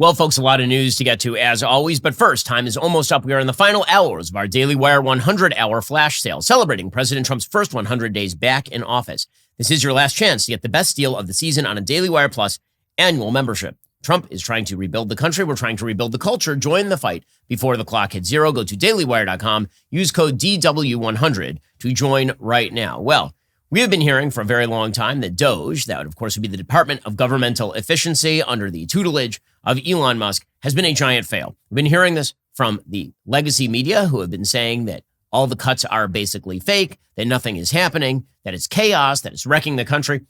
Well, folks, a lot of news to get to as always, but first, time is almost up. We are in the final hours of our Daily Wire 100-hour flash sale, celebrating President Trump's first 100 days back in office. This is your last chance to get the best deal of the season on a Daily Wire Plus annual membership. Trump is trying to rebuild the country. We're trying to rebuild the culture. Join the fight before the clock hits zero. Go to dailywire.com. Use code DW100 to join right now. Well, we have been hearing for a very long time that DOGE, that would of course would be the Department of Governmental Efficiency under the tutelage of Elon Musk, has been a giant fail. We've been hearing this from the legacy media, who have been saying that all the cuts are basically fake, that nothing is happening, that it's chaos, that it's wrecking the country.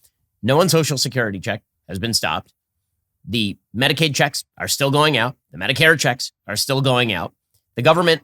No one's Social Security check has been stopped. The Medicaid checks are still going out. The Medicare checks are still going out. The government,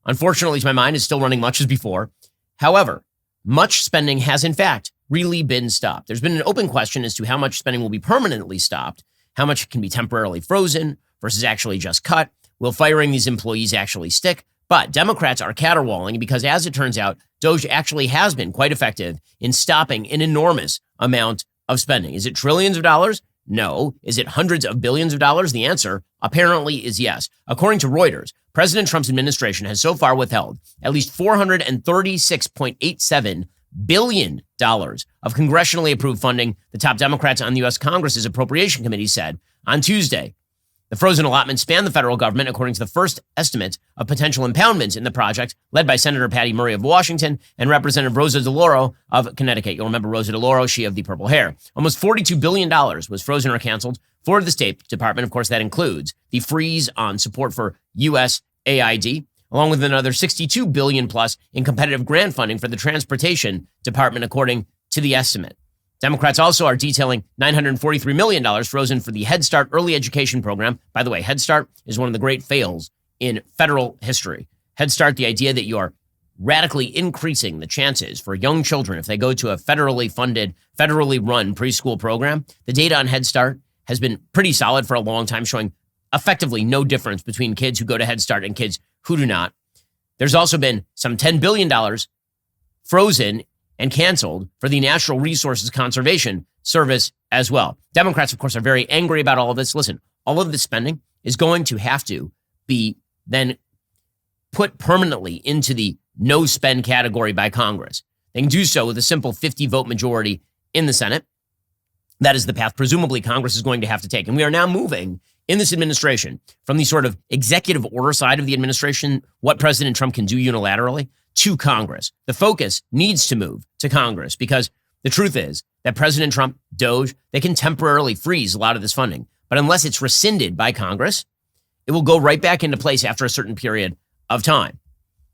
unfortunately to my mind, is still running much as before. However, much spending has in fact really been stopped. There's been an open question as to how much spending will be permanently stopped, how much can be temporarily frozen versus actually just cut. Will firing these employees actually stick? But Democrats are caterwauling because, as it turns out, DOGE actually has been quite effective in stopping an enormous amount of spending. Is it trillions of dollars? No. Is it hundreds of billions of dollars? The answer apparently is yes. According to Reuters, President Trump's administration has so far withheld at least $436.87 billion of congressionally approved funding, the top Democrats on the U.S. Congress's Appropriation Committee said on Tuesday. The frozen allotment spanned the federal government, according to the first estimate of potential impoundments in the project, led by Senator Patty Murray of Washington and Representative Rosa DeLauro of Connecticut. You'll remember Rosa DeLauro, she of the purple hair. Almost $42 billion was frozen or canceled for the State Department. Of course, that includes the freeze on support for USAID, along with another $62 billion plus in competitive grant funding for the Transportation Department, according to the estimate. Democrats also are detailing $943 million frozen for the Head Start early education program. By the way, Head Start is one of the great fails in federal history. Head Start, the idea that you are radically increasing the chances for young children if they go to a federally funded, federally run preschool program. The data on Head Start has been pretty solid for a long time, showing effectively no difference between kids who go to Head Start and kids who do not. There's also been some $10 billion frozen and canceled for the Natural Resources Conservation Service as well. Democrats, of course, are very angry about all of this. Listen, all of this spending is going to have to be then put permanently into the no spend category by Congress. They can do so with a simple 50-vote majority in the Senate. That is the path presumably Congress is going to have to take. And we are now moving in this administration from the sort of executive order side of the administration, what President Trump can do unilaterally, to Congress. The focus needs to move to Congress because the truth is that President Trump, DOGE, they can temporarily freeze a lot of this funding. But unless it's rescinded by Congress, it will go right back into place after a certain period of time.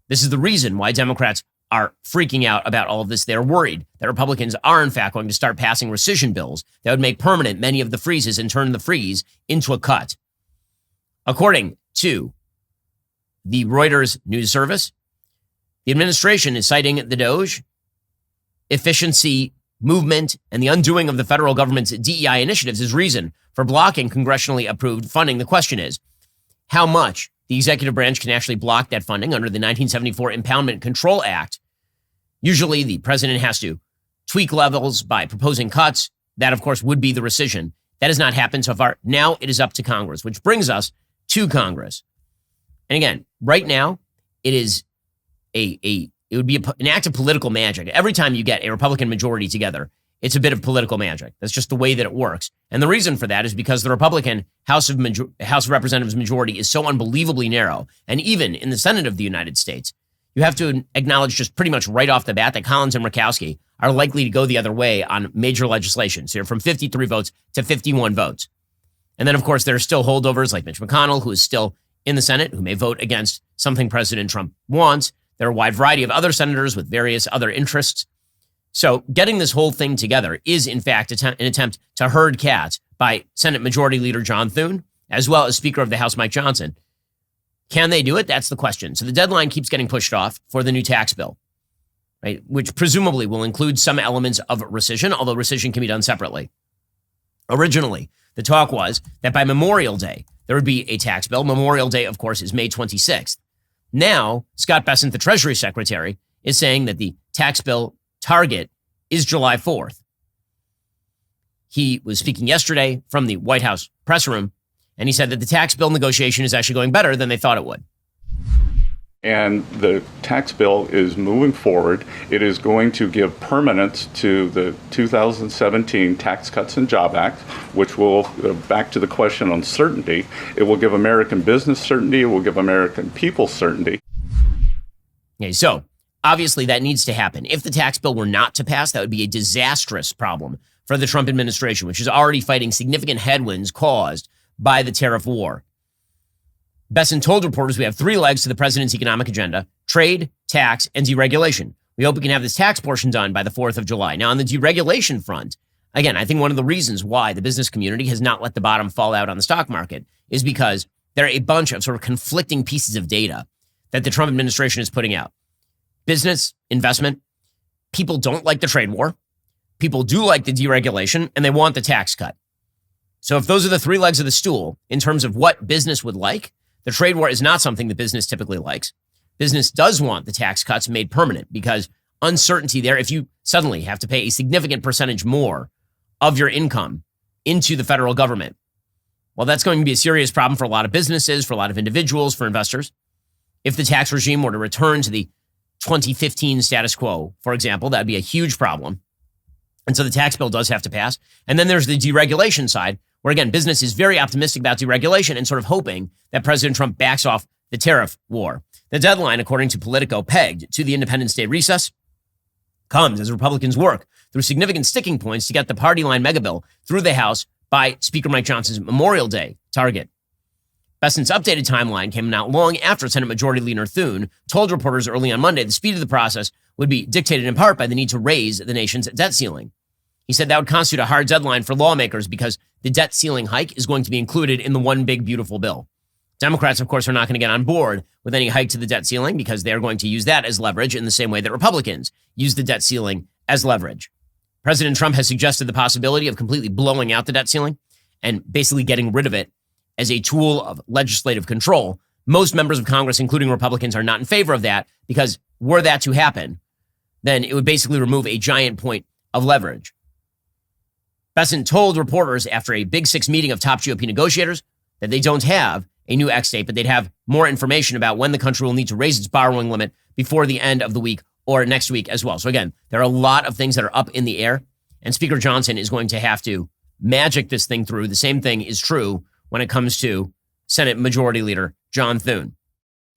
This is the reason why Democrats are freaking out about all of this. They're worried that Republicans are in fact going to start passing rescission bills that would make permanent many of the freezes and turn the freeze into a cut. According to the Reuters news service, the administration is citing the DOGE efficiency movement and the undoing of the federal government's DEI initiatives as reason for blocking congressionally approved funding. The question is how much the executive branch can actually block that funding under the 1974 Impoundment Control Act. Usually the president has to tweak levels by proposing cuts. That, of course, would be the rescission. That has not happened so far. Now it is up to Congress, which brings us to Congress. And again, right now, it is it would be an act of political magic. Every time you get a Republican majority together, it's a bit of political magic. That's just the way that it works. And the reason for that is because the Republican House of Representatives majority is so unbelievably narrow. And even in the Senate of the United States, you have to acknowledge just pretty much right off the bat that Collins and Murkowski are likely to go the other way on major legislation. So you're from 53 votes to 51 votes. And then, of course, there are still holdovers like Mitch McConnell, who is still in the Senate, who may vote against something President Trump wants. There are a wide variety of other senators with various other interests. So getting this whole thing together is, in fact, an attempt to herd cats by Senate Majority Leader John Thune, as well as Speaker of the House Mike Johnson. Can they do it? That's the question. So the deadline keeps getting pushed off for the new tax bill, right, which presumably will include some elements of rescission, although rescission can be done separately. Originally, the talk was that by Memorial Day, there would be a tax bill. Memorial Day, of course, is May 26th. Now, Scott Bessent, the Treasury Secretary, is saying that the tax bill target is July 4th. He was speaking yesterday from the White House press room, And he said that the tax bill negotiation is actually going better than they thought it would. And the tax bill is moving forward. It is going to give permanence to the 2017 Tax Cuts and Job Act, which will, back to the question on certainty, it will give American business certainty, it will give American people certainty. Okay, so obviously that needs to happen. If the tax bill were not to pass, that would be a disastrous problem for the Trump administration, which is already fighting significant headwinds caused by the tariff war. Besson told reporters we have three legs to the president's economic agenda: trade, tax, and deregulation. We hope we can have this tax portion done by the 4th of July. Now, on the deregulation front, again, I think one of the reasons why the business community has not let the bottom fall out on the stock market is because there are a bunch of sort of conflicting pieces of data that the Trump administration is putting out. Business, investment, people don't like the trade war. People do like the deregulation, and they want the tax cut. So if those are the three legs of the stool in terms of what business would like, the trade war is not something that business typically likes. Business does want the tax cuts made permanent because uncertainty there, if you suddenly have to pay a significant percentage more of your income into the federal government, well, that's going to be a serious problem for a lot of businesses, for a lot of individuals, for investors. If the tax regime were to return to the 2015 status quo, for example, that'd be a huge problem. And so the tax bill does have to pass. And then there's the deregulation side, where, again, business is very optimistic about deregulation and sort of hoping that President Trump backs off the tariff war. The deadline, according to Politico, pegged to the Independence Day recess, comes as Republicans work through significant sticking points to get the party line mega bill through the House by Speaker Mike Johnson's Memorial Day target. Besson's updated timeline came out long after Senate Majority Leader Thune told reporters early on Monday the speed of the process would be dictated in part by the need to raise the nation's debt ceiling. He said that would constitute a hard deadline for lawmakers because the debt ceiling hike is going to be included in the one big beautiful bill. Democrats, of course, are not going to get on board with any hike to the debt ceiling because they are going to use that as leverage in the same way that Republicans use the debt ceiling as leverage. President Trump has suggested the possibility of completely blowing out the debt ceiling and basically getting rid of it as a tool of legislative control. Most members of Congress, including Republicans, are not in favor of that because were that to happen, then it would basically remove a giant point of leverage. Besson told reporters after a Big Six meeting of top GOP negotiators that they don't have a new X date, but they'd have more information about when the country will need to raise its borrowing limit before the end of the week or next week as well. So again, there are a lot of things that are up in the air, and Speaker Johnson is going to have to magic this thing through. The same thing is true when it comes to Senate Majority Leader John Thune.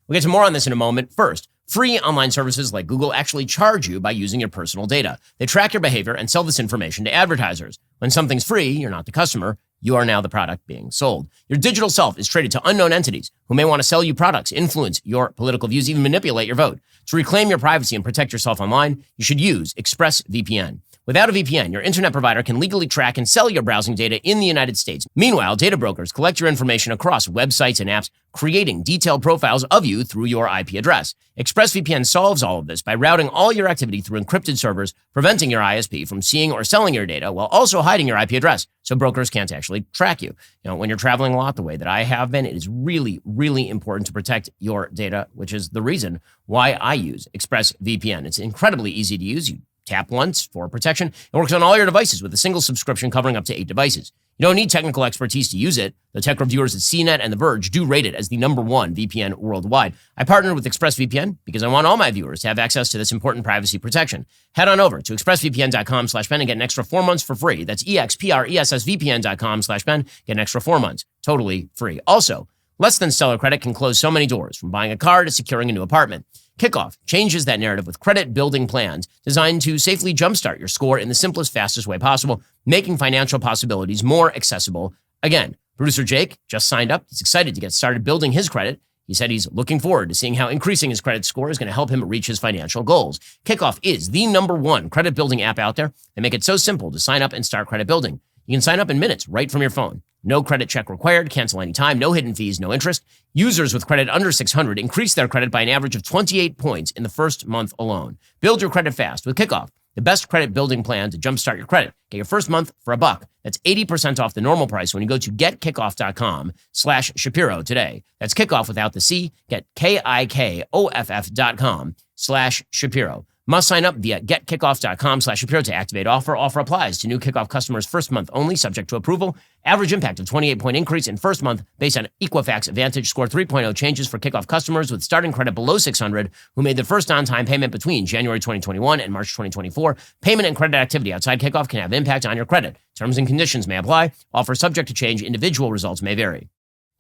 We'll get to more on this in a moment. First, free online services like Google actually charge you by using your personal data. They track your behavior and sell this information to advertisers. When something's free, you're not the customer. You are now the product being sold. Your digital self is traded to unknown entities who may want to sell you products, influence your political views, even manipulate your vote. To reclaim your privacy and protect yourself online, you should use ExpressVPN. Without a VPN, your internet provider can legally track and sell your browsing data in the United States. Meanwhile, data brokers collect your information across websites and apps, creating detailed profiles of you through your IP address. ExpressVPN solves all of this by routing all your activity through encrypted servers, preventing your ISP from seeing or selling your data while also hiding your IP address so brokers can't actually track you. When you're traveling a lot the way that I have been, it is really, really important to protect your data, which is the reason why I use ExpressVPN. It's incredibly easy to use. You tap once for protection. It works on all your devices with a single subscription covering up to 8 devices. You don't need technical expertise to use it. The tech reviewers at CNET and The Verge do rate it as the #1 VPN worldwide. I partnered with ExpressVPN because I want all my viewers to have access to this important privacy protection. Head on over to expressvpn.com/Ben and get an extra 4 months for free. That's expressvpn.com/Ben. Get an extra 4 months, totally free. Also, less than stellar credit can close so many doors, from buying a car to securing a new apartment. Kickoff changes that narrative with credit-building plans designed to safely jumpstart your score in the simplest, fastest way possible, making financial possibilities more accessible. Again, producer Jake just signed up. He's excited to get started building his credit. He said he's looking forward to seeing how increasing his credit score is going to help him reach his financial goals. Kickoff is the #1 credit-building app out there. They make it so simple to sign up and start credit building. You can sign up in minutes right from your phone. No credit check required, cancel anytime, no hidden fees, no interest. Users with credit under 600 increase their credit by an average of 28 points in the first month alone. Build your credit fast with Kickoff, the best credit building plan to jumpstart your credit. Get your first month for $1. That's 80% off the normal price when you go to getkickoff.com/Shapiro today. That's Kickoff without the C. Get KIKOFF.com/Shapiro. Must sign up via getkickoff.com/Shapiro to activate offer. Offer applies to new Kickoff customers first month only, subject to approval. Average impact of 28-point increase in first month based on Equifax Advantage Score 3.0 changes for Kickoff customers with starting credit below 600 who made the first on-time payment between January 2021 and March 2024. Payment and credit activity outside Kickoff can have impact on your credit. Terms and conditions may apply. Offer subject to change. Individual results may vary.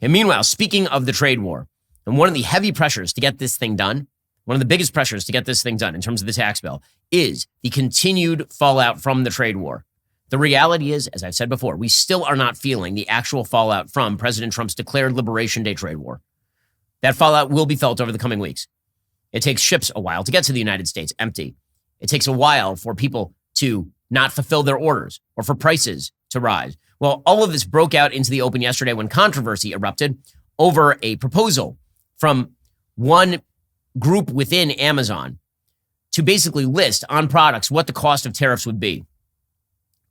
And meanwhile, speaking of the trade war, and one of the heavy pressures to get this thing done, one of the biggest pressures to get this thing done in terms of the tax bill is the continued fallout from the trade war. The reality is, as I've said before, we still are not feeling the actual fallout from President Trump's declared Liberation Day trade war. That fallout will be felt over the coming weeks. It takes ships a while to get to the United States empty. It takes a while for people to not fulfill their orders or for prices to rise. Well, all of this broke out into the open yesterday when controversy erupted over a proposal from one group within Amazon to basically list on products what the cost of tariffs would be.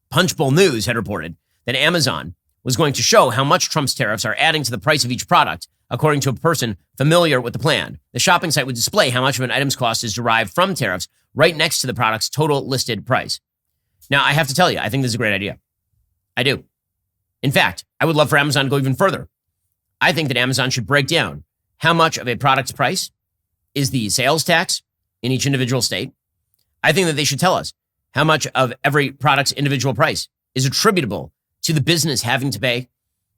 Punchbowl News had reported that Amazon was going to show how much Trump's tariffs are adding to the price of each product, according to a person familiar with the plan. The shopping site would display how much of an item's cost is derived from tariffs right next to the product's total listed price. Now, I have to tell you, I think this is a great idea. I do. In fact, I would love for Amazon to go even further. I think that Amazon should break down how much of a product's price is the sales tax in each individual state. I think that they should tell us how much of every product's individual price is attributable to the business having to pay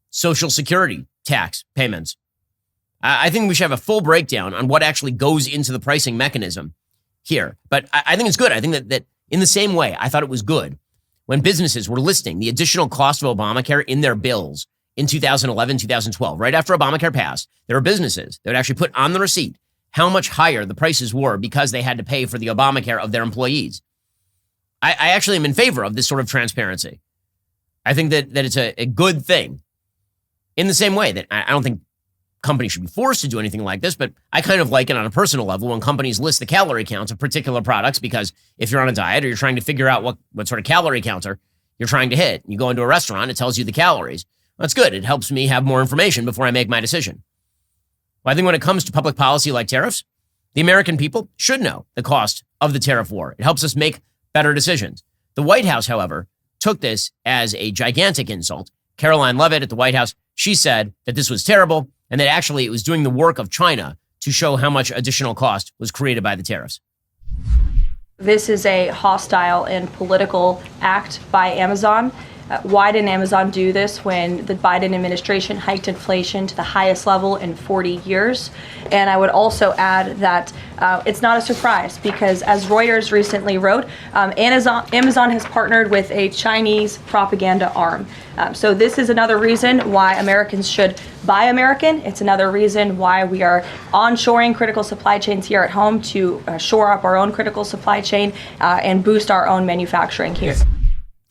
Social Security tax payments. I think we should have a full breakdown on what actually goes into the pricing mechanism here. But I think it's good. I think that in the same way, I thought it was good when businesses were listing the additional cost of Obamacare in their bills in 2011, 2012. Right after Obamacare passed, there were businesses that would actually put on the receipt how much higher the prices were because they had to pay for the Obamacare of their employees. I actually am in favor of this sort of transparency. I think that it's a good thing. In the same way that I don't think companies should be forced to do anything like this, but I kind of like it on a personal level when companies list the calorie counts of particular products, because if you're on a diet or you're trying to figure out what sort of calorie counter you're trying to hit, you go into a restaurant, it tells you the calories. That's good. It helps me have more information before I make my decision. Well, I think when it comes to public policy like tariffs, the American people should know the cost of the tariff war. It helps us make better decisions. The White House, however, took this as a gigantic insult. Caroline Leavitt at the White House, she said that this was terrible and that actually it was doing the work of China to show how much additional cost was created by the tariffs. This is a hostile and political act by Amazon. Why didn't Amazon do this when the Biden administration hiked inflation to the highest level in 40 years? And I would also add that it's not a surprise because, as Reuters recently wrote, Amazon has partnered with a Chinese propaganda arm. So this is another reason why Americans should buy American. It's another reason why we are onshoring critical supply chains here at home to shore up our own critical supply chain and boost our own manufacturing here.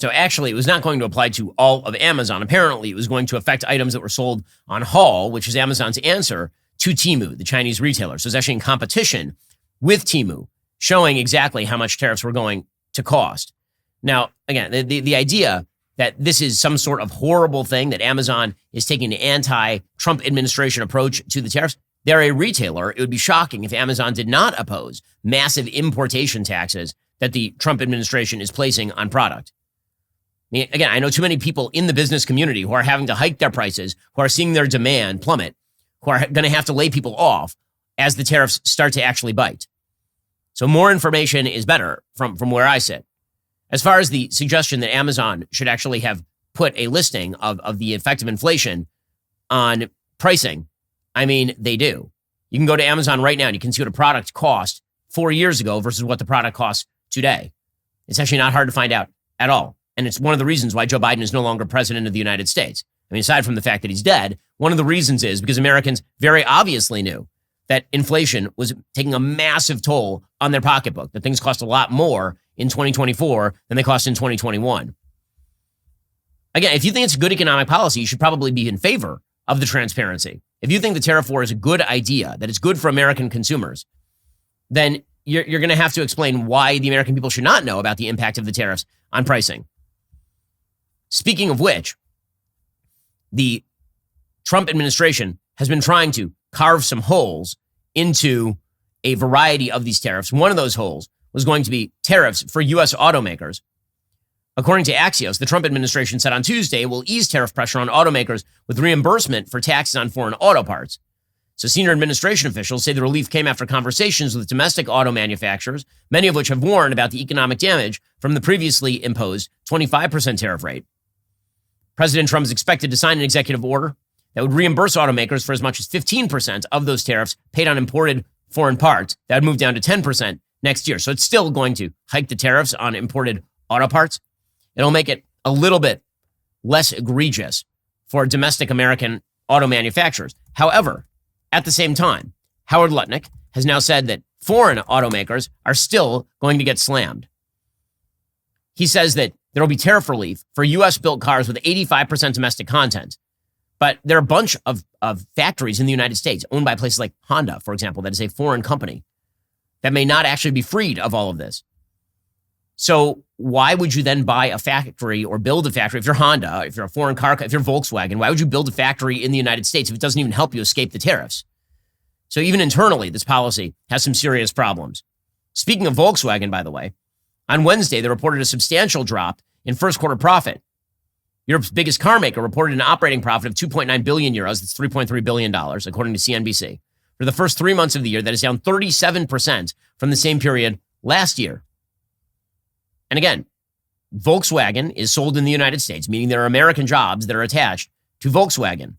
So actually, it was not going to apply to all of Amazon. Apparently, it was going to affect items that were sold on Haul, which is Amazon's answer to Temu, the Chinese retailer. So it's actually in competition with Temu, showing exactly how much tariffs were going to cost. Now, again, the idea that this is some sort of horrible thing, that Amazon is taking an anti-Trump administration approach to the tariffs, they're a retailer. It would be shocking if Amazon did not oppose massive importation taxes that the Trump administration is placing on product. Again, I know too many people in the business community who are having to hike their prices, who are seeing their demand plummet, who are going to have to lay people off as the tariffs start to actually bite. So more information is better from where I sit. As far as the suggestion that Amazon should actually have put a listing of the effect of inflation on pricing, I mean, they do. You can go to Amazon right now and you can see what a product cost 4 years ago versus what the product costs today. It's actually not hard to find out at all. And it's one of the reasons why Joe Biden is no longer president of the United States. I mean, aside from the fact that he's dead, one of the reasons is because Americans very obviously knew that inflation was taking a massive toll on their pocketbook, that things cost a lot more in 2024 than they cost in 2021. Again, if you think it's a good economic policy, you should probably be in favor of the transparency. If you think the tariff war is a good idea, that it's good for American consumers, then you're going to have to explain why the American people should not know about the impact of the tariffs on pricing. Speaking of which, the Trump administration has been trying to carve some holes into a variety of these tariffs. One of those holes was going to be tariffs for U.S. automakers. According to Axios, the Trump administration said on Tuesday it will ease tariff pressure on automakers with reimbursement for taxes on foreign auto parts. So senior administration officials say the relief came after conversations with domestic auto manufacturers, many of which have warned about the economic damage from the previously imposed 25% tariff rate. President Trump is expected to sign an executive order that would reimburse automakers for as much as 15% of those tariffs paid on imported foreign parts. That would move down to 10% next year. So it's still going to hike the tariffs on imported auto parts. It'll make it a little bit less egregious for domestic American auto manufacturers. However, at the same time, Howard Lutnick has now said that foreign automakers are still going to get slammed. He says that there will be tariff relief for U.S.-built cars with 85% domestic content. But there are a bunch of factories in the United States owned by places like Honda, for example, that is a foreign company that may not actually be freed of all of this. So why would you then buy a factory or build a factory? If you're Honda, if you're a foreign car, if you're Volkswagen, why would you build a factory in the United States if it doesn't even help you escape the tariffs? So even internally, this policy has some serious problems. Speaking of Volkswagen, by the way, on Wednesday, they reported a substantial drop in first quarter profit. Europe's biggest car maker reported an operating profit of 2.9 billion euros. That's $3.3 billion, according to CNBC. For the first 3 months of the year, that is down 37% from the same period last year. And again, Volkswagen is sold in the United States, meaning there are American jobs that are attached to Volkswagen.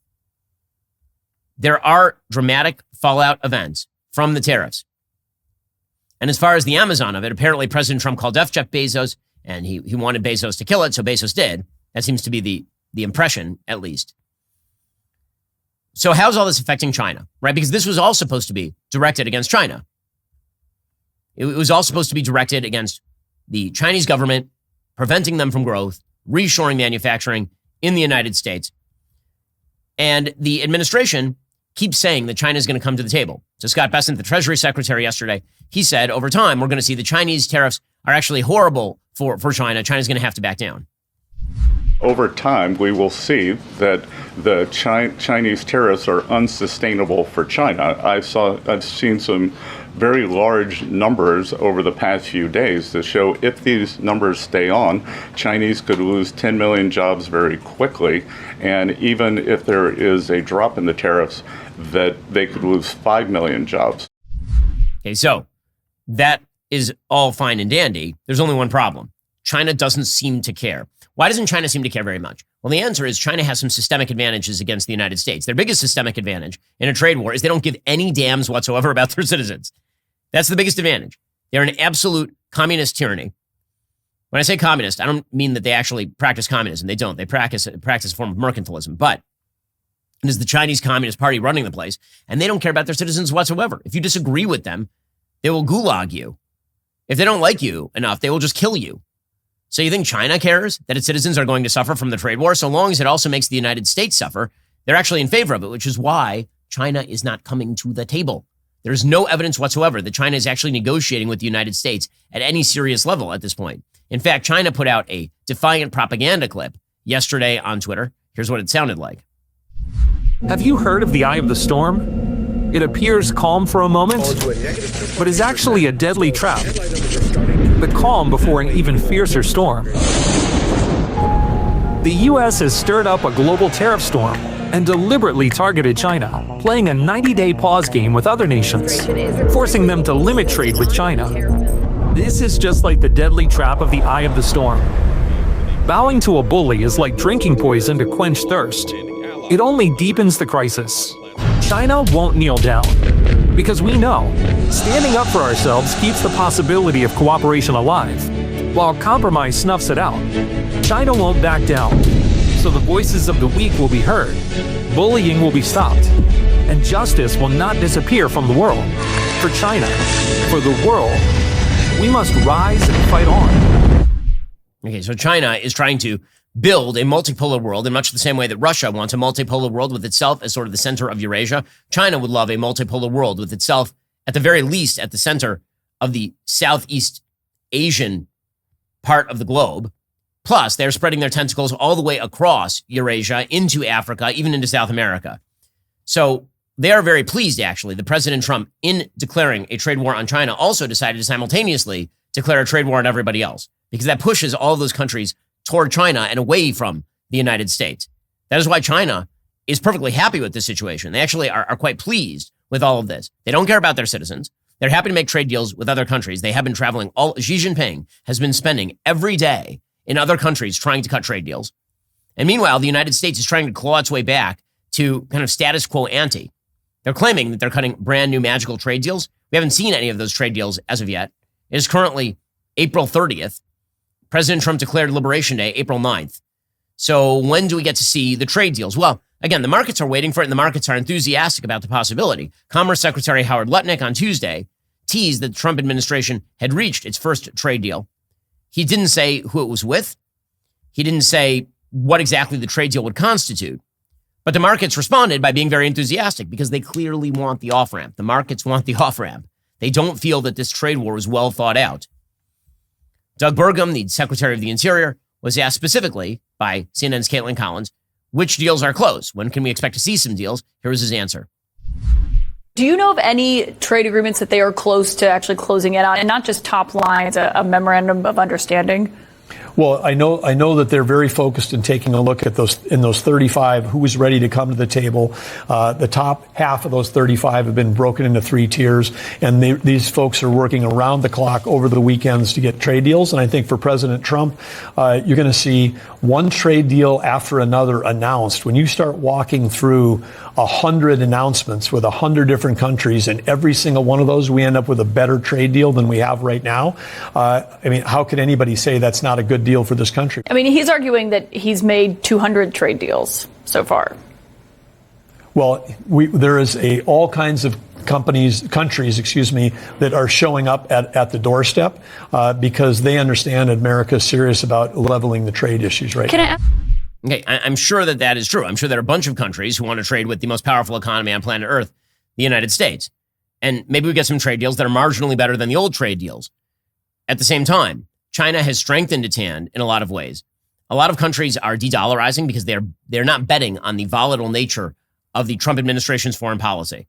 There are dramatic fallout events from the tariffs. And as far as the Amazon of it, apparently President Trump called F Jeff Bezos, and he wanted Bezos to kill it, so Bezos did. That seems to be the impression, at least. So how's all this affecting China, right? Because this was all supposed to be directed against China. It was all supposed to be directed against the Chinese government, preventing them from growth, reshoring manufacturing in the United States. And the administration keeps saying that China is going to come to the table. So Scott Bessent, the Treasury Secretary yesterday, he said, over time, we're going to see the Chinese tariffs are actually horrible for China. China's going to have to back down. Over time, we will see that the Chinese tariffs are unsustainable for China. I've seen some very large numbers over the past few days that show if these numbers stay on, Chinese could lose 10 million jobs very quickly. And even if there is a drop in the tariffs, that they could lose 5 million jobs. Okay, so that is all fine and dandy. There's only one problem. China doesn't seem to care. Why doesn't China seem to care very much? Well, the answer is China has some systemic advantages against the United States. Their biggest systemic advantage in a trade war is they don't give any damns whatsoever about their citizens. That's the biggest advantage. They're an absolute communist tyranny. When I say communist, I don't mean that they actually practice communism. They don't. They practice a form of mercantilism. But it is the Chinese Communist Party running the place, and they don't care about their citizens whatsoever. If you disagree with them, they will gulag you. If they don't like you enough, they will just kill you. So you think China cares that its citizens are going to suffer from the trade war? So long as it also makes the United States suffer, they're actually in favor of it, which is why China is not coming to the table. There's no evidence whatsoever that China is actually negotiating with the United States at any serious level at this point. In fact, China put out a defiant propaganda clip yesterday on Twitter. Here's what it sounded like. Have you heard of the eye of the storm? It appears calm for a moment, but is actually a deadly trap. The calm before an even fiercer storm. The U.S. has stirred up a global tariff storm and deliberately targeted China, playing a 90-day pause game with other nations, forcing them to limit trade with China. This is just like the deadly trap of the eye of the storm. Bowing to a bully is like drinking poison to quench thirst. It only deepens the crisis. China won't kneel down, because we know standing up for ourselves keeps the possibility of cooperation alive, while compromise snuffs it out. China won't back down, so the voices of the weak will be heard, bullying will be stopped, and justice will not disappear from the world. For China, for the world, we must rise and fight on. Okay, so China is trying to build a multipolar world in much the same way that Russia wants a multipolar world with itself as sort of the center of Eurasia. China would love a multipolar world with itself, at the very least, at the center of the Southeast Asian part of the globe. Plus, they're spreading their tentacles all the way across Eurasia, into Africa, even into South America. So they are very pleased, actually, that President Trump, in declaring a trade war on China, also decided to simultaneously declare a trade war on everybody else, because that pushes all of those countries toward China and away from the United States. That is why China is perfectly happy with this situation. They actually are quite pleased with all of this. They don't care about their citizens. They're happy to make trade deals with other countries. They have been traveling. Xi Jinping has been spending every day in other countries trying to cut trade deals. And meanwhile, the United States is trying to claw its way back to kind of status quo ante. They're claiming that they're cutting brand new magical trade deals. We haven't seen any of those trade deals as of yet. It is currently April 30th. President Trump declared Liberation Day, April 9th. So when do we get to see the trade deals? Well, again, the markets are waiting for it, and the markets are enthusiastic about the possibility. Commerce Secretary Howard Lutnick on Tuesday teased that the Trump administration had reached its first trade deal. He didn't say who it was with. He didn't say what exactly the trade deal would constitute. But the markets responded by being very enthusiastic because they clearly want the off-ramp. The markets want the off-ramp. They don't feel that this trade war was well thought out. Doug Burgum, the Secretary of the Interior, was asked specifically by CNN's Caitlin Collins, which deals are close? When can we expect to see some deals? Here was his answer. Do you know of any trade agreements that they are close to actually closing it on, and not just top lines, a memorandum of understanding? Well, I know that they're very focused in taking a look at those 35 who was ready to come to the table. The top half of those 35 have been broken into 3 tiers, and these folks are working around the clock over the weekends to get trade deals. And I think for President Trump, you're going to see one trade deal after another announced. When you start walking through 100 announcements with 100 different countries, and every single one of those, we end up with a better trade deal than we have right now. I mean, how could anybody say that's not a good deal for this country? I mean, he's arguing that he's made 200 trade deals so far. Well, there is all kinds of countries, that are showing up at the doorstep because they understand America is serious about leveling the trade issues right now. Okay, I'm sure that is true. I'm sure there are a bunch of countries who want to trade with the most powerful economy on planet Earth, the United States. And maybe we get some trade deals that are marginally better than the old trade deals. At the same time, China has strengthened its hand in a lot of ways. A lot of countries are de-dollarizing because they're not betting on the volatile nature of the Trump administration's foreign policy.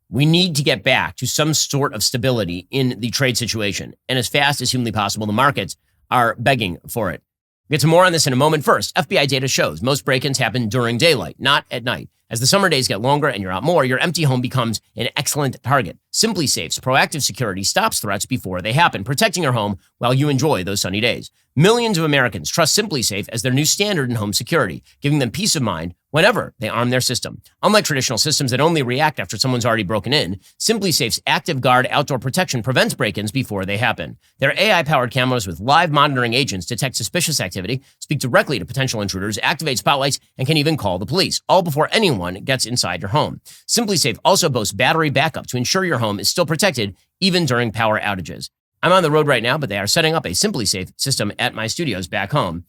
We need to get back to some sort of stability in the trade situation. And as fast as humanly possible, the markets are begging for it. We'll get to more on this in a moment. First, FBI data shows most break-ins happen during daylight, not at night. As the summer days get longer and you're out more, your empty home becomes an excellent target. Simply Safe's proactive security stops threats before they happen, protecting your home while you enjoy those sunny days. Millions of Americans trust Simply Safe as their new standard in home security, giving them peace of mind whenever they arm their system. Unlike traditional systems that only react after someone's already broken in, Simply Safe's Active Guard outdoor protection prevents break-ins before they happen. Their AI-powered cameras with live monitoring agents detect suspicious activity, speak directly to potential intruders, activate spotlights, and can even call the police, all before anyone gets inside your home. Simply Safe also boasts battery backup to ensure your home is still protected even during power outages. I'm on the road right now, but they are setting up a Simply Safe system at my studios back home.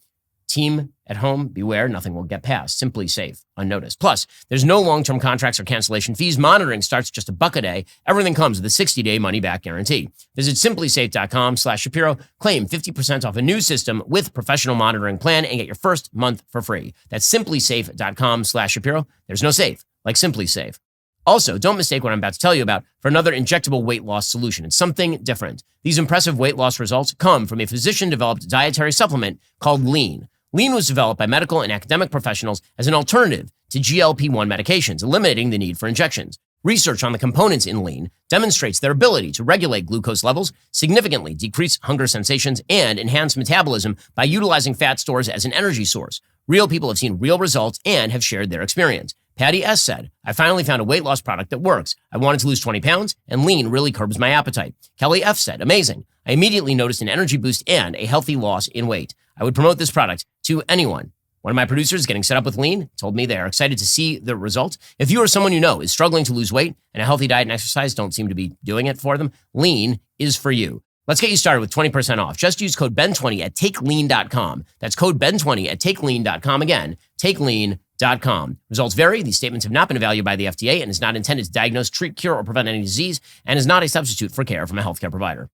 Team at home, beware, nothing will get past. Simply Safe, unnoticed. Plus, there's no long-term contracts or cancellation fees. Monitoring starts just $1 a day. Everything comes with a 60-day money-back guarantee. Visit simplysafe.com/Shapiro. Claim 50% off a new system with professional monitoring plan and get your first month for free. That's simplysafe.com/Shapiro. There's no safe like Simply Safe. Also, don't mistake what I'm about to tell you about for another injectable weight loss solution. It's something different. These impressive weight loss results come from a physician-developed dietary supplement called Lean. Lean was developed by medical and academic professionals as an alternative to GLP-1 medications, eliminating the need for injections. Research on the components in Lean demonstrates their ability to regulate glucose levels, significantly decrease hunger sensations, and enhance metabolism by utilizing fat stores as an energy source. Real people have seen real results and have shared their experience. Patty S. said, I finally found a weight loss product that works. I wanted to lose 20 pounds, and Lean really curbs my appetite. Kelly F. said, amazing. I immediately noticed an energy boost and a healthy loss in weight. I would promote this product to anyone. One of my producers getting set up with Lean told me they are excited to see the results. If you or someone you know is struggling to lose weight and a healthy diet and exercise don't seem to be doing it for them, Lean is for you. Let's get you started with 20% off. Just use code BEN20 at takelean.com. That's code BEN20 at takelean.com. Again, takelean.com. Results vary. These statements have not been evaluated by the FDA and is not intended to diagnose, treat, cure, or prevent any disease and is not a substitute for care from a healthcare provider.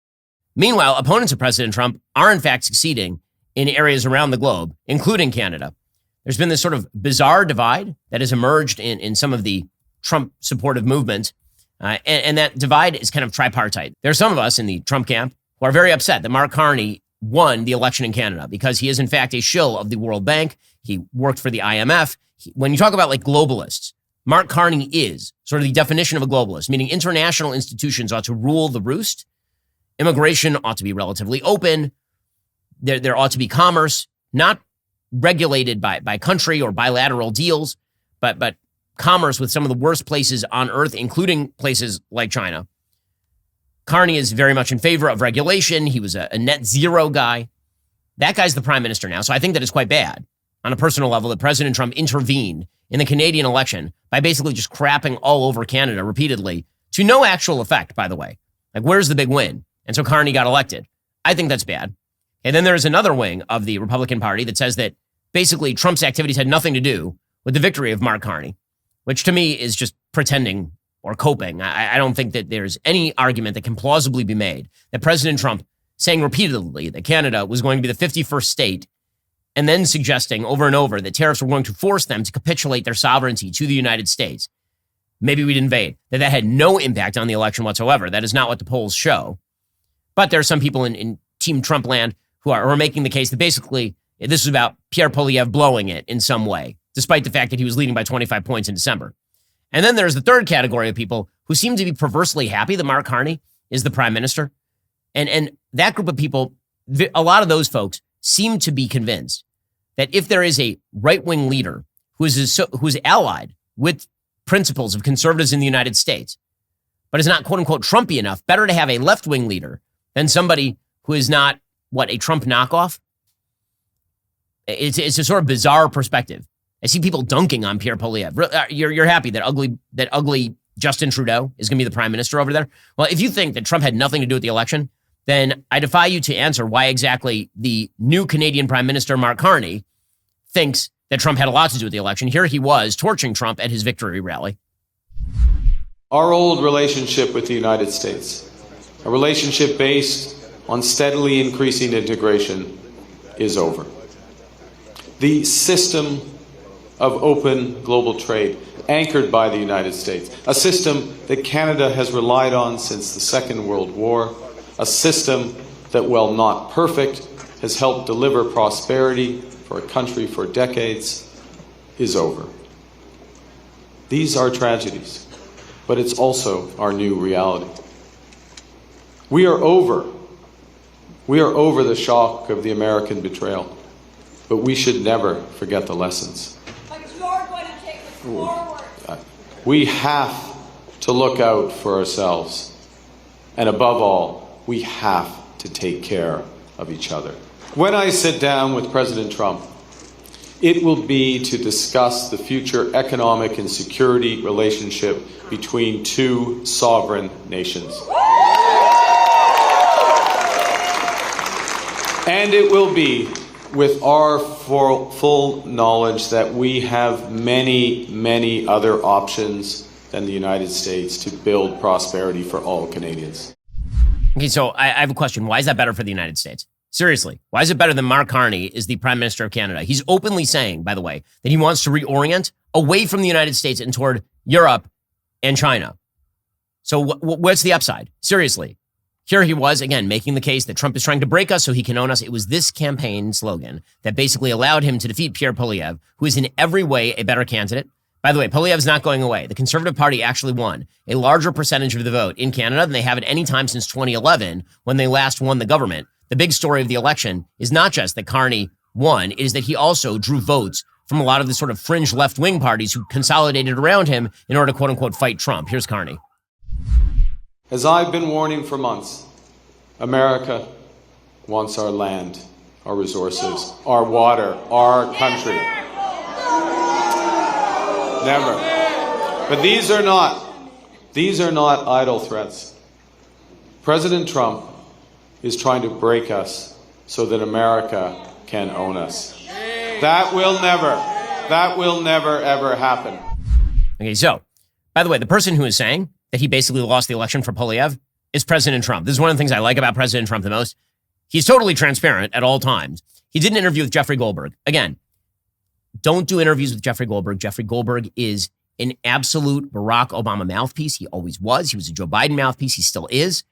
Meanwhile, opponents of President Trump are in fact succeeding in areas around the globe, including Canada. There's been this sort of bizarre divide that has emerged in some of the Trump supportive movement. And that divide is kind of tripartite. There are some of us in the Trump camp who are very upset that Mark Carney won the election in Canada because he is, in fact, a shill of the World Bank. He worked for the IMF. When you talk about like globalists, Mark Carney is sort of the definition of a globalist, meaning international institutions ought to rule the roost. Immigration ought to be relatively open. There ought to be commerce, not regulated by country or bilateral deals, but commerce with some of the worst places on earth, including places like China. Carney is very much in favor of regulation. He was a net zero guy. That guy's the prime minister now. So I think that it's quite bad on a personal level that President Trump intervened in the Canadian election by basically just crapping all over Canada repeatedly to no actual effect, by the way. Like, where's the big win? And so Carney got elected. I think that's bad. And then there's another wing of the Republican Party that says that basically Trump's activities had nothing to do with the victory of Mark Carney, which to me is just pretending or coping. I don't think that there's any argument that can plausibly be made that President Trump saying repeatedly that Canada was going to be the 51st state and then suggesting over and over that tariffs were going to force them to capitulate their sovereignty to the United States. Maybe we'd invade. That had no impact on the election whatsoever. That is not what the polls show. But there are some people in Team Trump land who are making the case that basically this was about Pierre Poilievre blowing it in some way, despite the fact that he was leading by 25 points in December. And then there's the third category of people who seem to be perversely happy that Mark Carney is the prime minister. And that group of people, a lot of those folks seem to be convinced that if there is a right-wing leader who is allied with principles of conservatives in the United States, but is not quote-unquote Trumpy enough, better to have a left-wing leader than somebody who is not, a Trump knockoff? It's a sort of bizarre perspective. I see people dunking on Pierre Poilievre. You're happy that ugly Justin Trudeau is going to be the prime minister over there? Well, if you think that Trump had nothing to do with the election, then I defy you to answer why exactly the new Canadian Prime Minister, Mark Carney, thinks that Trump had a lot to do with the election. Here he was torching Trump at his victory rally. Our old relationship with the United States, a relationship based on steadily increasing integration, is over. The system of open global trade, anchored by the United States, a system that Canada has relied on since the Second World War, a system that, while not perfect, has helped deliver prosperity for a country for decades, is over. These are tragedies, but it's also our new reality. We are over the shock of the American betrayal, but we should never forget the lessons. We have to look out for ourselves. And above all, we have to take care of each other. When I sit down with President Trump, it will be to discuss the future economic and security relationship between two sovereign nations. And it will be with our full knowledge that we have many, many other options than the United States to build prosperity for all Canadians. Okay, so I have a question. Why is that better for the United States? Seriously, why is it better than Mark Carney is the Prime Minister of Canada? He's openly saying, by the way, that he wants to reorient away from the United States and toward Europe and China. So what's the upside? Seriously. Here he was, again, making the case that Trump is trying to break us so he can own us. It was this campaign slogan that basically allowed him to defeat Pierre Poilievre, who is in every way a better candidate. By the way, Poilievre's not going away. The Conservative Party actually won a larger percentage of the vote in Canada than they have at any time since 2011 when they last won the government. The big story of the election is not just that Carney won, it is that he also drew votes from a lot of the sort of fringe left-wing parties who consolidated around him in order to quote-unquote fight Trump. Here's Carney. As I've been warning for months, America wants our land, our resources, our water, our country. Never. But these are not idle threats. President Trump is trying to break us so that America can own us. That will never, ever happen. Okay, so, by the way, the person who is saying that he basically lost the election for Poilievre is President Trump. This is one of the things I like about President Trump the most. He's totally transparent at all times. He did an interview with Jeffrey Goldberg. Again, don't do interviews with Jeffrey Goldberg. Jeffrey Goldberg is an absolute Barack Obama mouthpiece. He always was. He was a Joe Biden mouthpiece. He still is.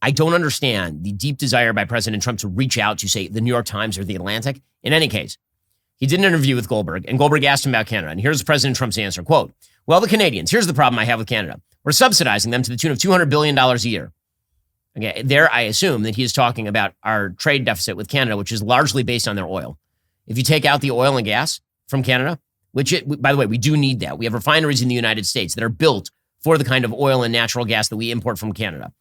I don't understand the deep desire by President Trump to reach out to, say, the New York Times or the Atlantic. In any case, he did an interview with Goldberg, and Goldberg asked him about Canada. And here's President Trump's answer, quote, well, the Canadians, here's the problem I have with Canada. We're subsidizing them to the tune of $200 billion a year. Okay, there I assume that he is talking about our trade deficit with Canada, which is largely based on their oil. If you take out the oil and gas from Canada, by the way, we do need that. We have refineries in the United States that are built for the kind of oil and natural gas that we import from Canada.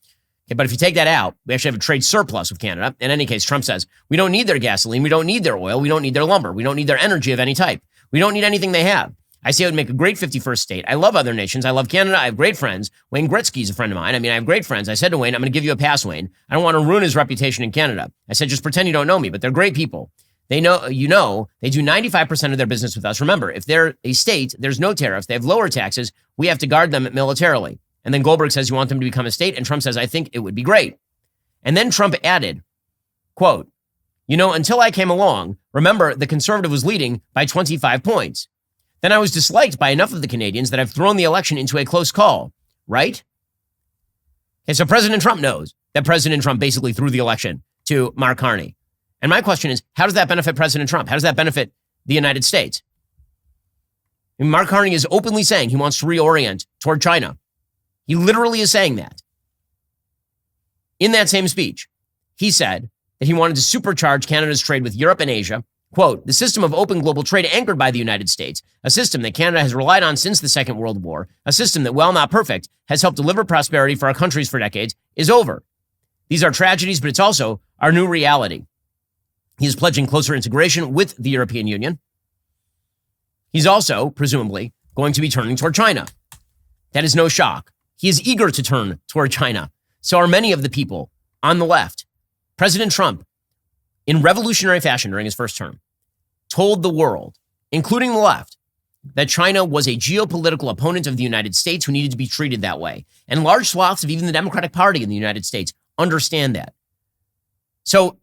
Okay, but if you take that out, we actually have a trade surplus with Canada. In any case, Trump says, we don't need their gasoline, we don't need their oil, we don't need their lumber, we don't need their energy of any type. We don't need anything they have. I say it would make a great 51st state. I love other nations. I love Canada. I have great friends. Wayne Gretzky's a friend of mine. I have great friends. I said to Wayne, I'm going to give you a pass, Wayne. I don't want to ruin his reputation in Canada. I said, just pretend you don't know me, but they're great people. They know, they do 95% of their business with us. Remember, if they're a state, there's no tariffs. They have lower taxes. We have to guard them militarily. And then Goldberg says, you want them to become a state? And Trump says, I think it would be great. And then Trump added, quote, until I came along, remember, the conservative was leading by 25 points. Then I was disliked by enough of the Canadians that I've thrown the election into a close call, right? Okay, so President Trump knows that President Trump basically threw the election to Mark Carney. And my question is, how does that benefit President Trump? How does that benefit the United States? And Mark Carney is openly saying he wants to reorient toward China. He literally is saying that. In that same speech, he said that he wanted to supercharge Canada's trade with Europe and Asia. Quote, the system of open global trade anchored by the United States, a system that Canada has relied on since the Second World War, a system that, while not perfect, has helped deliver prosperity for our countries for decades, is over. These are tragedies, but it's also our new reality. He is pledging closer integration with the European Union. He's also, presumably, going to be turning toward China. That is no shock. He is eager to turn toward China. So are many of the people on the left. President Trump, in revolutionary fashion during his first term, told the world, including the left, that China was a geopolitical opponent of the United States who needed to be treated that way. And large swaths of even the Democratic Party in the United States understand that. So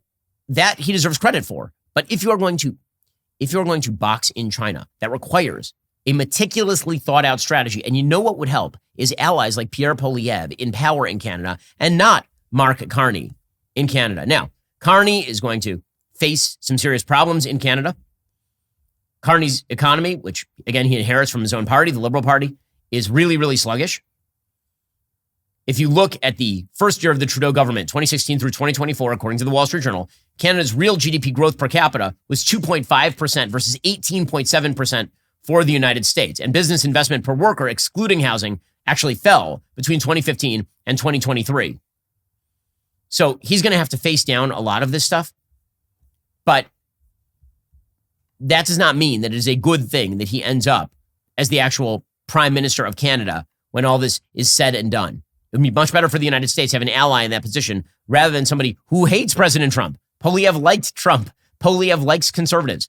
that he deserves credit for. But if you are going to box in China, that requires a meticulously thought out strategy. And you know what would help is allies like Pierre Poilievre in power in Canada and not Mark Carney in Canada. Now, Carney is going to face some serious problems in Canada. Carney's economy, which again, he inherits from his own party, the Liberal Party, is really, really sluggish. If you look at the first year of the Trudeau government, 2016 through 2024, according to the Wall Street Journal, Canada's real GDP growth per capita was 2.5% versus 18.7% for the United States. And business investment per worker, excluding housing, actually fell between 2015 and 2023. So he's going to have to face down a lot of this stuff. But that does not mean that it is a good thing that he ends up as the actual prime minister of Canada when all this is said and done. It would be much better for the United States to have an ally in that position rather than somebody who hates President Trump. Poilievre liked Trump. Poilievre likes conservatives.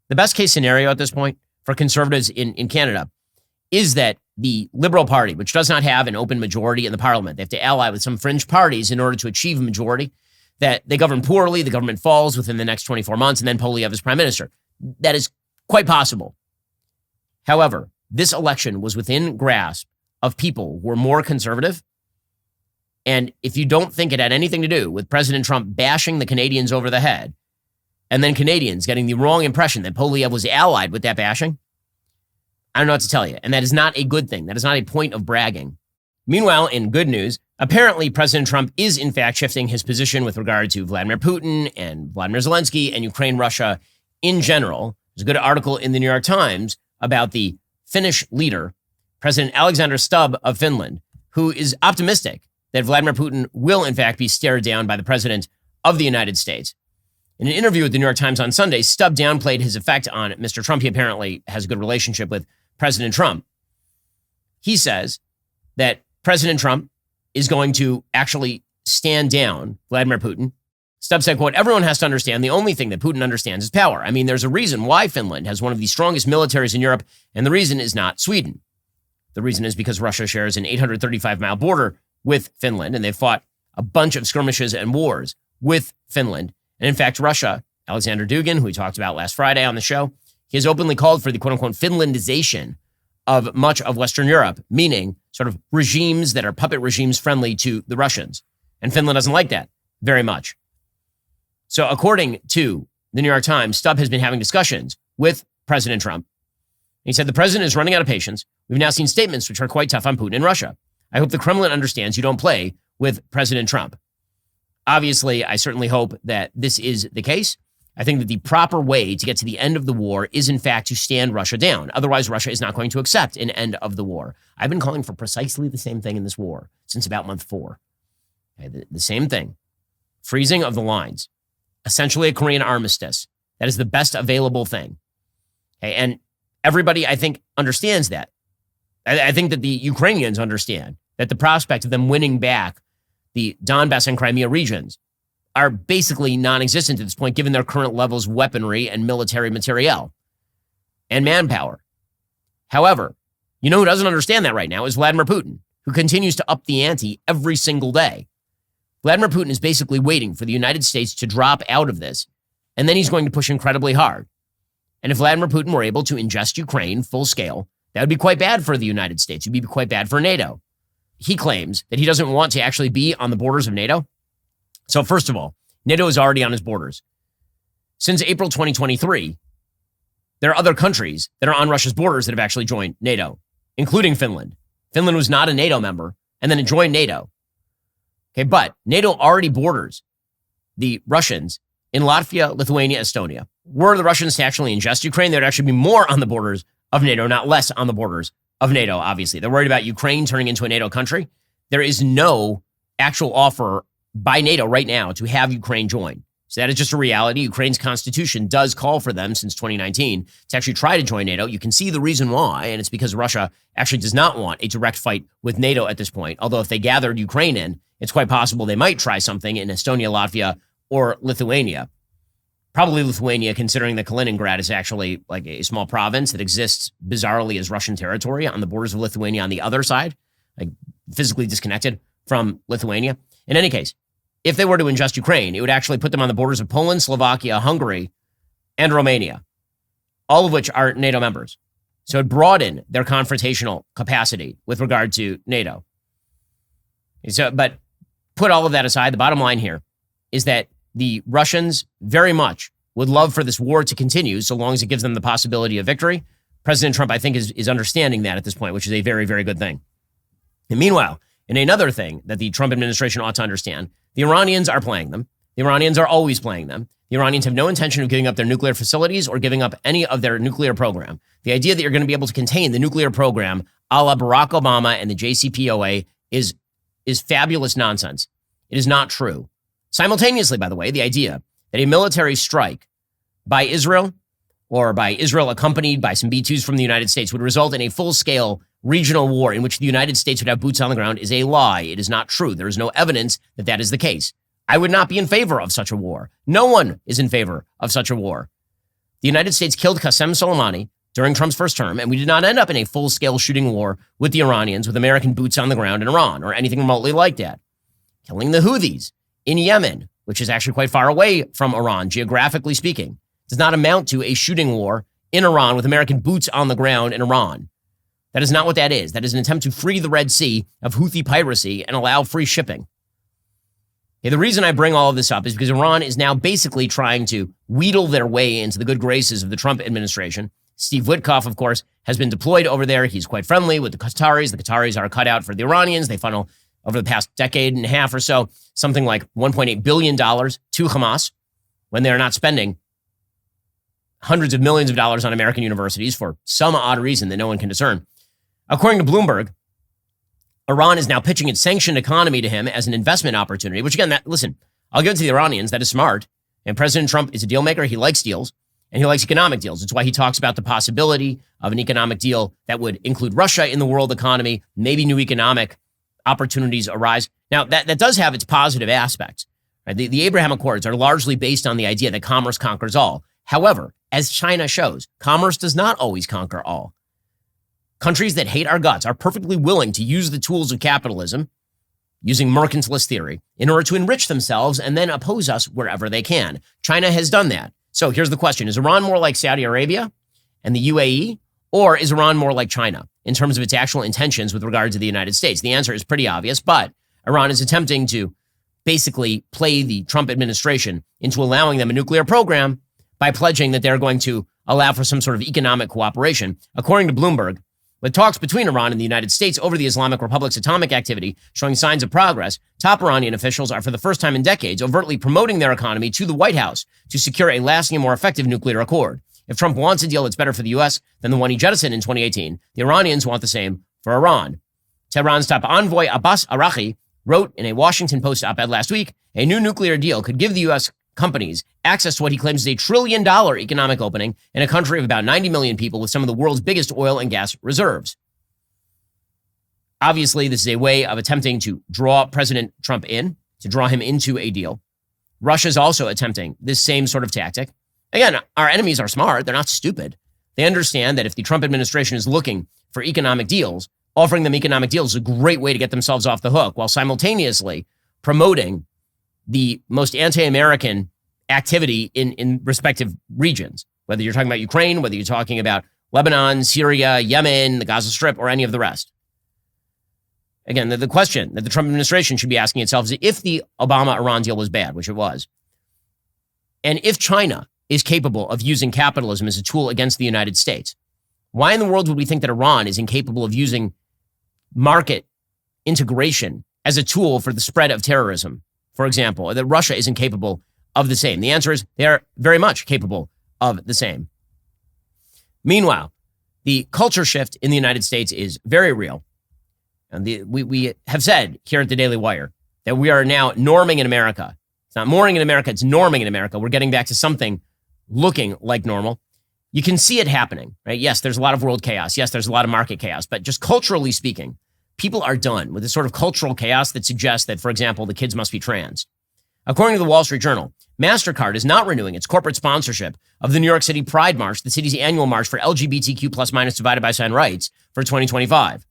The best case scenario at this point for conservatives in Canada is that the Liberal Party, which does not have an open majority in the parliament, they have to ally with some fringe parties in order to achieve a majority, that they govern poorly, the government falls within the next 24 months, and then Poilievre is prime minister. That is quite possible. However, this election was within grasp of people who were more conservative. And if you don't think it had anything to do with President Trump bashing the Canadians over the head, and then Canadians getting the wrong impression that Poilievre was allied with that bashing, I don't know what to tell you. And that is not a good thing. That is not a point of bragging. Meanwhile, in good news, apparently President Trump is in fact shifting his position with regard to Vladimir Putin and Vladimir Zelensky and Ukraine, Russia in general. There's a good article in the New York Times about the Finnish leader, President Alexander Stubb of Finland, who is optimistic that Vladimir Putin will in fact be stared down by the president of the United States. In an interview with the New York Times on Sunday, Stubb downplayed his effect on Mr. Trump. He apparently has a good relationship with President Trump. He says that President Trump is going to actually stand down Vladimir Putin. Stubb said, quote, everyone has to understand the only thing that Putin understands is power. I mean, there's a reason why Finland has one of the strongest militaries in Europe, and the reason is not Sweden. The reason is because Russia shares an 835-mile border with Finland, and they've fought a bunch of skirmishes and wars with Finland. And in fact, Russia, Alexander Dugin, who we talked about last Friday on the show, he has openly called for the quote-unquote Finlandization of much of Western Europe, meaning sort of regimes that are puppet regimes friendly to the Russians. And Finland doesn't like that very much. So according to the New York Times, Stubb has been having discussions with President Trump. He said, the president is running out of patience. We've now seen statements which are quite tough on Putin and Russia. I hope the Kremlin understands you don't play with President Trump. Obviously, I certainly hope that this is the case. I think that the proper way to get to the end of the war is, in fact, to stand Russia down. Otherwise, Russia is not going to accept an end of the war. I've been calling for precisely the same thing in this war since about month 4. Okay, the same thing. Freezing of the lines. Essentially a Korean armistice. That is the best available thing. Okay, and everybody, I think, understands that. I think that the Ukrainians understand that the prospect of them winning back the Donbass and Crimea regions are basically non-existent at this point, given their current levels of weaponry and military materiel and manpower. However, you know who doesn't understand that right now is Vladimir Putin, who continues to up the ante every single day. Vladimir Putin is basically waiting for the United States to drop out of this, and then he's going to push incredibly hard. And if Vladimir Putin were able to ingest Ukraine full scale, that would be quite bad for the United States. It would be quite bad for NATO. He claims that he doesn't want to actually be on the borders of NATO. So first of all, NATO is already on his borders. Since April 2023, there are other countries that are on Russia's borders that have actually joined NATO, including Finland. Finland was not a NATO member, and then it joined NATO. Okay, but NATO already borders the Russians in Latvia, Lithuania, Estonia. Were the Russians to actually ingest Ukraine, there would actually be more on the borders of NATO, not less on the borders of NATO, obviously. They're worried about Ukraine turning into a NATO country. There is no actual offer by NATO right now to have Ukraine join. So that is just a reality. Ukraine's constitution does call for them since 2019 to actually try to join NATO. You can see the reason why, and it's because Russia actually does not want a direct fight with NATO at this point. Although if they gathered Ukraine in, it's quite possible they might try something in Estonia, Latvia, or Lithuania. Probably Lithuania, considering that Kaliningrad is actually like a small province that exists bizarrely as Russian territory on the borders of Lithuania on the other side, like physically disconnected from Lithuania. In any case, if they were to ingest Ukraine, it would actually put them on the borders of Poland, Slovakia, Hungary, and Romania, all of which are NATO members. So it broadened their confrontational capacity with regard to NATO. So, but put all of that aside, the bottom line here is that the Russians very much would love for this war to continue so long as it gives them the possibility of victory. President Trump, I think, is understanding that at this point, which is a very, very good thing. And meanwhile, in another thing that the Trump administration ought to understand, the Iranians are playing them. The Iranians are always playing them. The Iranians have no intention of giving up their nuclear facilities or giving up any of their nuclear program. The idea that you're going to be able to contain the nuclear program a la Barack Obama and the JCPOA is fabulous nonsense. It is not true. Simultaneously, by the way, the idea that a military strike by Israel or by Israel accompanied by some B-2s from the United States would result in a full-scale regional war in which the United States would have boots on the ground is a lie. It is not true. There is no evidence that that is the case. I would not be in favor of such a war. No one is in favor of such a war. The United States killed Qasem Soleimani during Trump's first term, and we did not end up in a full-scale shooting war with the Iranians with American boots on the ground in Iran or anything remotely like that. Killing the Houthis in Yemen, which is actually quite far away from Iran, geographically speaking, does not amount to a shooting war in Iran with American boots on the ground in Iran. That is not what that is. That is an attempt to free the Red Sea of Houthi piracy and allow free shipping. Okay, the reason I bring all of this up is because Iran is now basically trying to wheedle their way into the good graces of the Trump administration. Steve Witkoff, of course, has been deployed over there. He's quite friendly with the Qataris. The Qataris are a cutout for the Iranians. They funnel over the past decade and a half or so, something like $1.8 billion to Hamas when they're not spending hundreds of millions of dollars on American universities for some odd reason that no one can discern. According to Bloomberg, Iran is now pitching its sanctioned economy to him as an investment opportunity, which again, listen, I'll give it to the Iranians. That is smart. And President Trump is a deal maker. He likes deals and he likes economic deals. It's why he talks about the possibility of an economic deal that would include Russia in the world economy, maybe new economic opportunities arise. Now, that does have its positive aspects. Right? The Abraham Accords are largely based on the idea that commerce conquers all. However, as China shows, commerce does not always conquer all. Countries that hate our guts are perfectly willing to use the tools of capitalism, using mercantilist theory, in order to enrich themselves and then oppose us wherever they can. China has done that. So here's the question. Is Iran more like Saudi Arabia and the UAE, or is Iran more like China in terms of its actual intentions with regard to the United States? The answer is pretty obvious, but Iran is attempting to basically play the Trump administration into allowing them a nuclear program by pledging that they're going to allow for some sort of economic cooperation. According to Bloomberg, with talks between Iran and the United States over the Islamic Republic's atomic activity showing signs of progress, top Iranian officials are for the first time in decades overtly promoting their economy to the White House to secure a lasting and more effective nuclear accord. If Trump wants a deal that's better for the U.S. than the one he jettisoned in 2018, the Iranians want the same for Iran. Tehran's top envoy Abbas Araghchi wrote in a Washington Post op-ed last week, a new nuclear deal could give the U.S. companies access to what he claims is a $1 trillion economic opening in a country of about 90 million people with some of the world's biggest oil and gas reserves. Obviously, this is a way of attempting to draw President Trump in, to draw him into a deal. Russia's also attempting this same sort of tactic. Again, our enemies are smart. They're not stupid. They understand that if the Trump administration is looking for economic deals, offering them economic deals is a great way to get themselves off the hook while simultaneously promoting the most anti-American activity in respective regions, whether you're talking about Ukraine, whether you're talking about Lebanon, Syria, Yemen, the Gaza Strip, or any of the rest. Again, the question that the Trump administration should be asking itself is if the Obama-Iran deal was bad, which it was, and if China is capable of using capitalism as a tool against the United States, why in the world would we think that Iran is incapable of using market integration as a tool for the spread of terrorism, for example, or that Russia isn't capable of the same? The answer is they are very much capable of the same. Meanwhile, the culture shift in the United States is very real. And we have said here at the Daily Wire that we are now norming in America. It's not mourning in America, it's norming in America. We're getting back to something looking like normal. You can see it happening, right? Yes, there's a lot of world chaos. Yes, there's a lot of market chaos. But just culturally speaking, people are done with this sort of cultural chaos that suggests that, for example, the kids must be trans. According to the Wall Street Journal, MasterCard is not renewing its corporate sponsorship of the New York City Pride March, the city's annual march for LGBTQ plus minus divided by sign rights for 2025.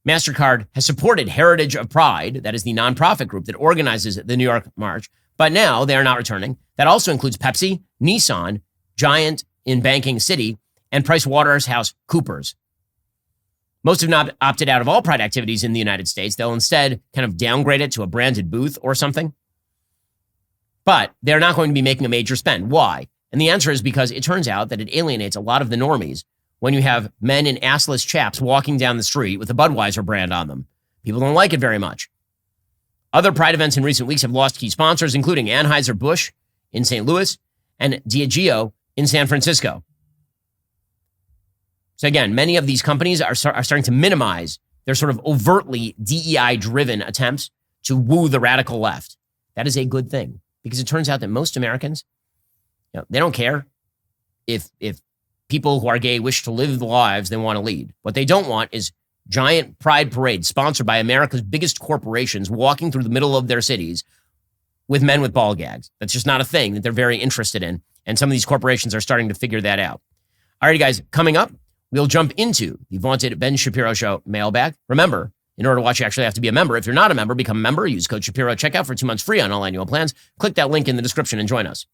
MasterCard has supported Heritage of Pride, that is the nonprofit group that organizes the New York March, but now they are not returning. That also includes Pepsi, Nissan, Giant in Banking City, and PricewaterhouseCoopers. Most have not opted out of all Pride activities in the United States. They'll instead kind of downgrade it to a branded booth or something. But they're not going to be making a major spend. Why? And the answer is because it turns out that it alienates a lot of the normies when you have men in assless chaps walking down the street with a Budweiser brand on them. People don't like it very much. Other Pride events in recent weeks have lost key sponsors, including Anheuser-Busch in St. Louis and Diageo in San Francisco. So again, many of these companies are starting to minimize their sort of overtly DEI-driven attempts to woo the radical left. That is a good thing because it turns out that most Americans, they don't care if people who are gay wish to live the lives they want to lead. What they don't want is giant pride parades sponsored by America's biggest corporations walking through the middle of their cities with men with ball gags. That's just not a thing that they're very interested in. And some of these corporations are starting to figure that out. All right, guys, coming up, we'll jump into the vaunted Ben Shapiro Show mailbag. Remember, in order to watch, you actually have to be a member. If you're not a member, become a member. Use code Shapiro at checkout for 2 months free on all annual plans. Click that link in the description and join us.